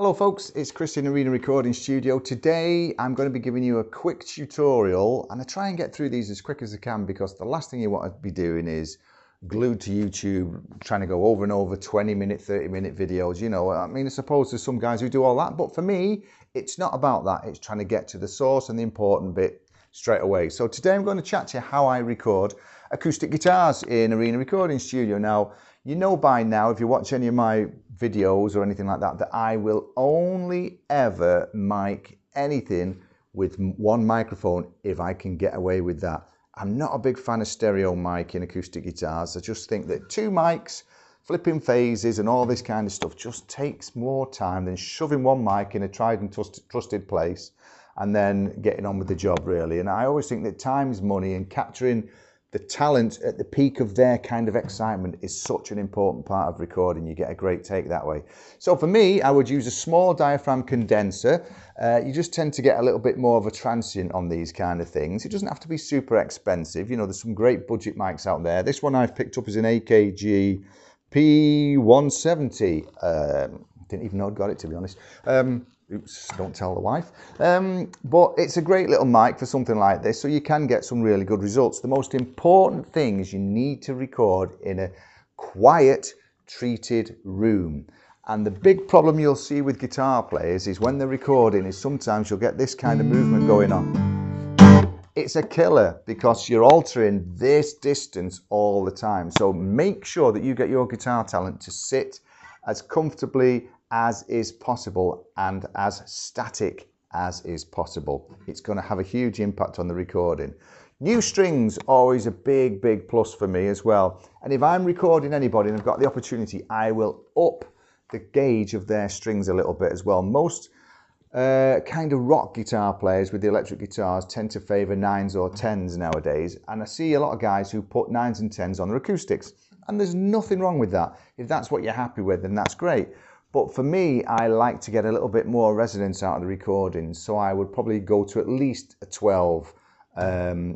Hello folks, it's Chris in Arena Recording Studio. Today I'm going to be giving you a quick tutorial, and I try and get through these as quick as I can because the last thing you want to be doing is glued to YouTube trying to go over and over 20-minute, 30-minute videos. You know, I mean, I suppose there's some guys who do all that, but for me it's not about that. It's trying to get to the source and the important bit straight away. So today I'm going to chat to you how I record acoustic guitars in Arena Recording Studio. Now, you know by now, if you watch any of my videos or anything like that, that I will only ever mic anything with one microphone if I can get away with that. I'm not a big fan of stereo mic in acoustic guitars. I just think that two mics, flipping phases and all this kind of stuff just takes more time than shoving one mic in a tried and trusted place and then getting on with the job, really. And I always think that time is money, and capturing the talent at the peak of their kind of excitement is such an important part of recording. You get a great take that way. So for me, I would use a small diaphragm condenser. You just tend to get a little bit more of a transient on these kind of things. It doesn't have to be super expensive. You know, there's some great budget mics out there. This one I've picked up is an AKG P170. Didn't even know I'd got it, to be honest. Oops, don't tell the wife. But it's a great little mic for something like this, so you can get some really good results. The most important thing is you need to record in a quiet, treated room. And the big problem you'll see with guitar players is when they're recording is sometimes you'll get this kind of movement going on. It's a killer because you're altering this distance all the time. So make sure that you get your guitar talent to sit as comfortably as is possible and as static as is possible. It's going to have a huge impact on the recording. New strings, always a big plus for me as well. And if I'm recording anybody and I've got the opportunity, I will up the gauge of their strings a little bit as well. Most kind of rock guitar players with the electric guitars tend to favour 9s or 10s nowadays, and I see a lot of guys who put 9s and 10s on their acoustics, and there's nothing wrong with that. If that's what you're happy with, then that's great. But for me, I like to get a little bit more resonance out of the recording, so I would probably go to at least a 12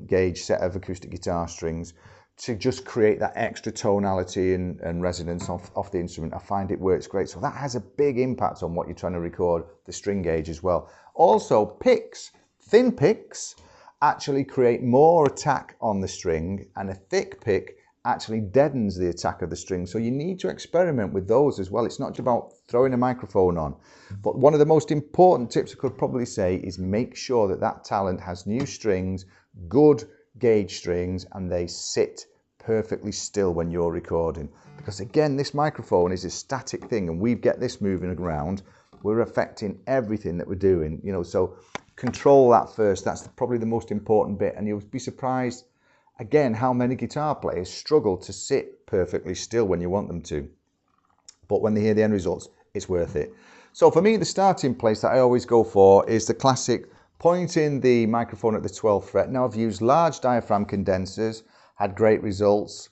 gauge set of acoustic guitar strings to just create that extra tonality and resonance off the instrument. I find it works great. So that has a big impact on what you're trying to record, the string gauge as well. Also, picks, thin picks actually create more attack on the string, and a thick pick actually deadens the attack of the string. So you need to experiment with those as well. It's not just about throwing a microphone on. But one of the most important tips I could probably say is make sure that that talent has new strings, good gauge strings, and they sit perfectly still when you're recording. Because again, this microphone is a static thing, and we get this moving around, we're affecting everything that we're doing, you know. So control that first. That's probably the most important bit, and you'll be surprised again how many guitar players struggle to sit perfectly still when you want them to. But when they hear the end results, it's worth it. So for me, the starting place that I always go for is the classic pointing the microphone at the 12th fret. Now, I've used large diaphragm condensers, had great results.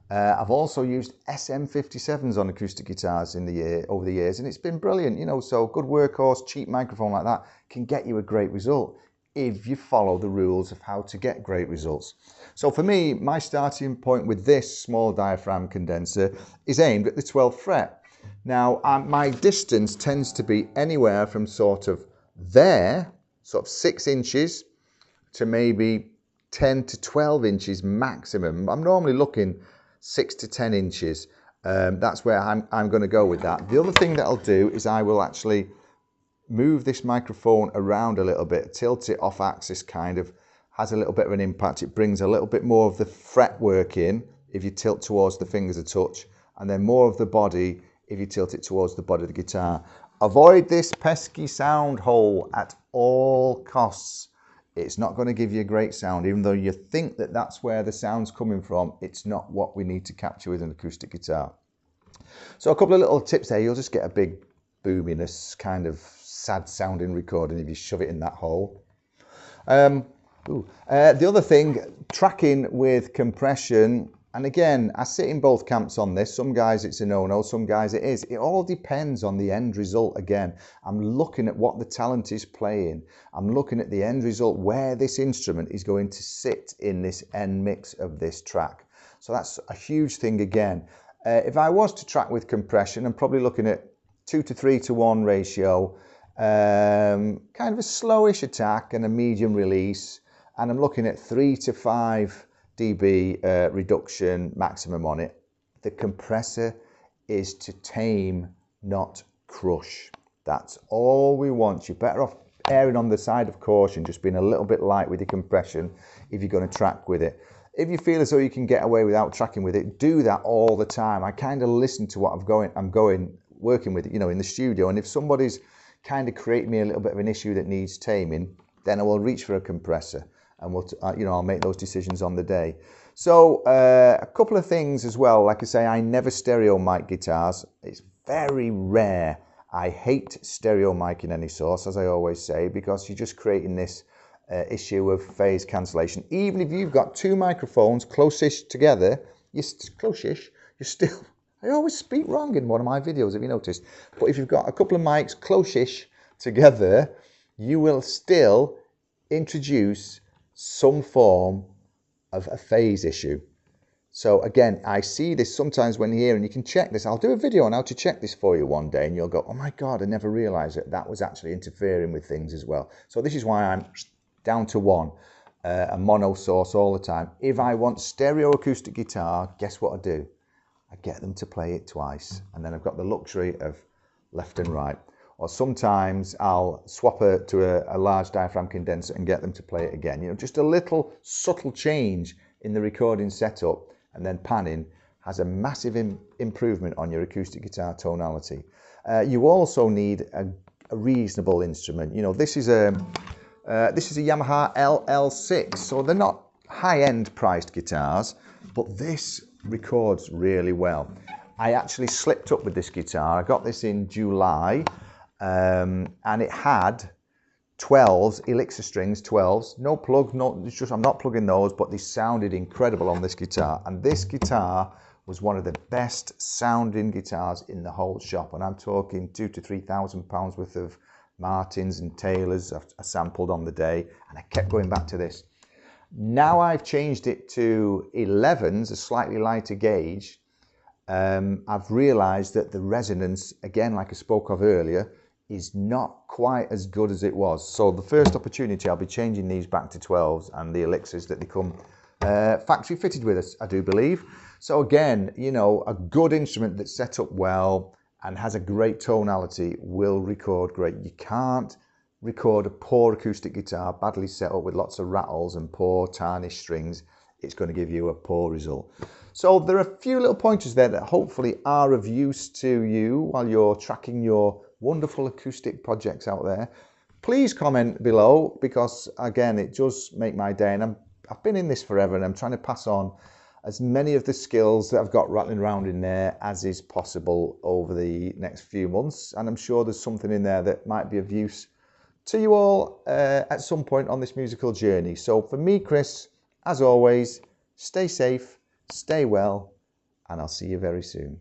I've also used SM57s on acoustic guitars over the years, and it's been brilliant, you know. So good workhorse, cheap microphone like that can get you a great result if you follow the rules of how to get great results. So for me, my starting point with this small diaphragm condenser is aimed at the 12th fret. Now, my distance tends to be anywhere from sort of there, sort of 6 inches, to maybe 10 to 12 inches maximum. I'm normally looking 6 to 10 inches. That's where I'm going to go with that. The other thing that I'll do is I will actually move this microphone around a little bit, tilt it off axis, kind of has a little bit of an impact. It brings a little bit more of the fretwork in if you tilt towards the fingers a touch, and then more of the body if you tilt it towards the body of the guitar. Avoid this pesky sound hole at all costs. It's not going to give you a great sound, even though you think that that's where the sound's coming from. It's not what we need to capture with an acoustic guitar. So a couple of little tips there. You'll just get a big boominess, kind of sad sounding recording if you shove it in that hole. The other thing, tracking with compression. And again, I sit in both camps on this. Some guys it's a no-no, some guys it is. It all depends on the end result. Again, I'm looking at what the talent is playing. I'm looking at the end result, where this instrument is going to sit in this end mix of this track. So that's a huge thing again. If I was to track with compression, I'm probably looking at 2 to 3 to 1 ratio, kind of a slowish attack and a medium release, and I'm looking at 3 to 5 dB reduction maximum on it. The compressor is to tame, not crush. That's all we want. You're better off erring on the side of caution, just being a little bit light with your compression if you're going to track with it. If you feel as though you can get away without tracking with it, do that all the time. I kind of listen to what I'm working with, you know, in the studio, and if somebody's kind of creating me a little bit of an issue that needs taming, then I will reach for a compressor, and I'll make those decisions on the day. So a couple of things as well. Like I say, I never stereo mic guitars. It's very rare. I hate stereo mic in any source, as I always say, because you're just creating this issue of phase cancellation. Even if you've got two microphones close-ish together, you're still, I always speak wrong in one of my videos, have you noticed? But if you've got a couple of mics close-ish together, you will still introduce some form of a phase issue. So again, I see this sometimes when here, and you can check this. I'll do a video on how to check this for you one day, and you'll go, oh my God, I never realized that was actually interfering with things as well. So this is why I'm down to one, a mono source all the time. If I want stereo acoustic guitar, guess what I do? I get them to play it twice, and then I've got the luxury of left and right. Or sometimes I'll swap it to a large diaphragm condenser and get them to play it again. You know, just a little subtle change in the recording setup and then panning has a massive improvement on your acoustic guitar tonality. You also need a reasonable instrument. You know, this is a Yamaha LL6, so they're not high-end priced guitars, but this records really well. I actually slipped up with this guitar. I got this in July, and it had 12s, Elixir strings, 12s, no plug, I'm not plugging those, but they sounded incredible on this guitar. And this guitar was one of the best sounding guitars in the whole shop. And I'm talking £2,000 to £3,000 worth of Martins and Taylors I sampled on the day, and I kept going back to this. Now I've changed it to 11s, a slightly lighter gauge. I've realized that the resonance, again, like I spoke of earlier, is not quite as good as it was. So the first opportunity, I'll be changing these back to 12s and the Elixirs that they come factory fitted with us, I do believe. So again, you know, a good instrument that's set up well and has a great tonality will record great. You can't record a poor acoustic guitar, badly set up with lots of rattles and poor tarnished strings. It's going to give you a poor result. So there are a few little pointers there that hopefully are of use to you while you're tracking your wonderful acoustic projects out there. Please comment below, because again, it does make my day, and I've been in this forever, and I'm trying to pass on as many of the skills that I've got rattling around in there as is possible over the next few months. And I'm sure there's something in there that might be of use to you all at some point on this musical journey. So for me, Chris, as always, stay safe, stay well, and I'll see you very soon.